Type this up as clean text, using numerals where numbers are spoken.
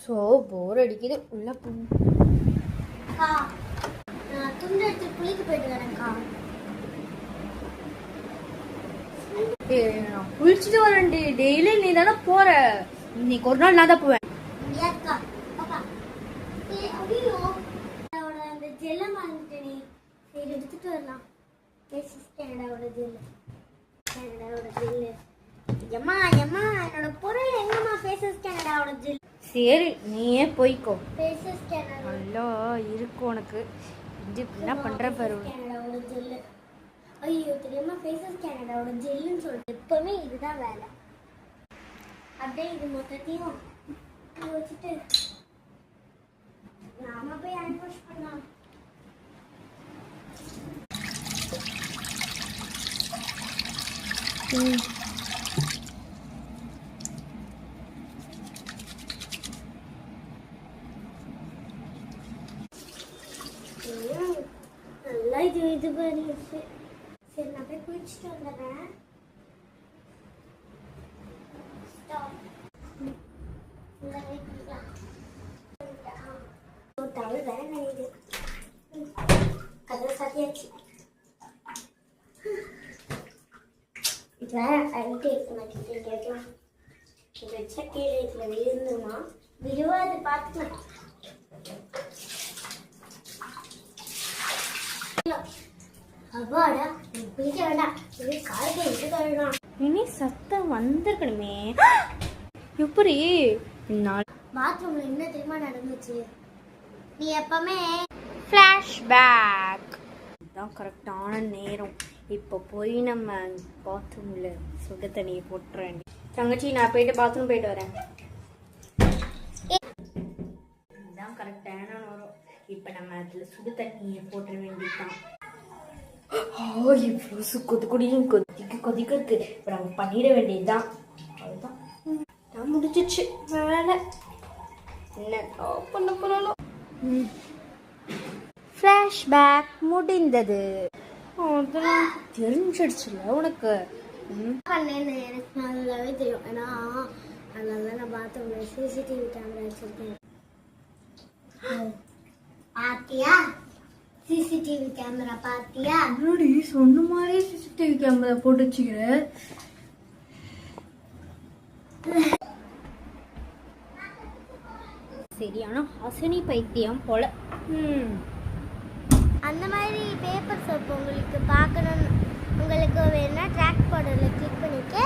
So போர் அடிக்குது உள்ள போ. அக்கா நான் துண்டு எடுத்து குளிக்க போயிட்டு வரேன்க்கா. நான் குளிச்சுட்டு வரேன்டி. டெய்லி நீ தானே போற. இன்னைக்கு ஒரு நாள் நான் தான் போவேன். ஏக்கா அக்கா ஐயோ அந்த ஜெல்லை வாங்கிட்டேனே. சரி எடுத்துட்டு வரலாம். கனடாவோட ஜெல்லு. கனடாவோட ஜெல்லு. எம்மா எம்மா என்னோட பொருள் எங்கம்மா? ஃபேஸஸ் கனடாவோட ஜெல். சரி நீயே போய்க்கோ. ஃபேஸஸ் கனடா நல்லா இருக்கு உனக்கு. இது என்ன பண்ற பாரு. கனடாவோட ஜெல்லு. ஐயோ தெரியுமா ஃபேஸஸ் கனடாவோட ஜெல்லுன்னு சொல்லிட்டு எப்பவுமே இதுதான் வேலை. அப்படியே இது மொத்தத்தையும் வச்சுட்டு நாம போய் ஹேண்ட் வாஷ் பண்ணலாம். நல்லா இது பண்ணிடுச்சு. சரி நான் போய் குளிச்சுட்டு வந்துடுறேன். டவல் வேற நினைது கதவை சாத்தியாச்சு. இது வேற அழுத்தி எடுக்க மாட்டேன் கேட்கலாம். வச்ச கீழே இதுல விழுந்துமா விழுவாது பார்த்துக்கலாம். அப்பாடா குளிக்க வேண்டாம். இது காலைக்கு எது கழுவலாம். இனி சத்தம் வந்திருக்கணுமே. எப்படி பாத்ரூம்ல என்ன தெரியுமா நடந்துச்சு? நீ எப்பவுமே ஃப்ளாஷ்பேக். இதுதான் கரெக்டான நேரம். இப்போ போய் நம்ம பாத்ரூம்ல சுடு தண்ணியை போட்டுறேன். தங்கச்சி நான் போயிட்டு பாத்ரூம் போயிட்டு வரேன். இதுதான் கரெக்டான நேரம். இப்போ நம்ம அதில் சுடு தண்ணியை போட்டுற வேண்டியதுதான். இவ்வளோ கொதிக்குடியும் கொதிக்கு இப்போ நம்ம பண்ணிட வேண்டியதுதான். அதுதான் நான் முடிஞ்சிச்சு வேலை. என்ன பண்ண போறோம். ஃப்ளாஷ்பேக் முடிந்தது. அதெல்லாம் தெரிஞ்சிடுச்சுல உனக்கு. பண்ணேன்னு எனக்கு நல்லாவே தெரியும். ஏன்னா அதனால நான் பாத்ரூம்ல சிசிடிவி கேமரா வச்சிருக்கேன். பாத்தியா? சிசிடிவி கேமரா பாத்தியா? முன்னாடி சொன்ன மாதிரி சிசிடிவி கேமரா போட்டு வச்சுக்கிற. சரியான ஹாசினி பைத்தியம் போல. அந்த மாதிரி பேப்பர் சோப் உங்களுக்கு பார்க்கணும், உங்களுக்கு வேணா ட்ராக் பவுடரில் கிளிக் பண்ணிட்டு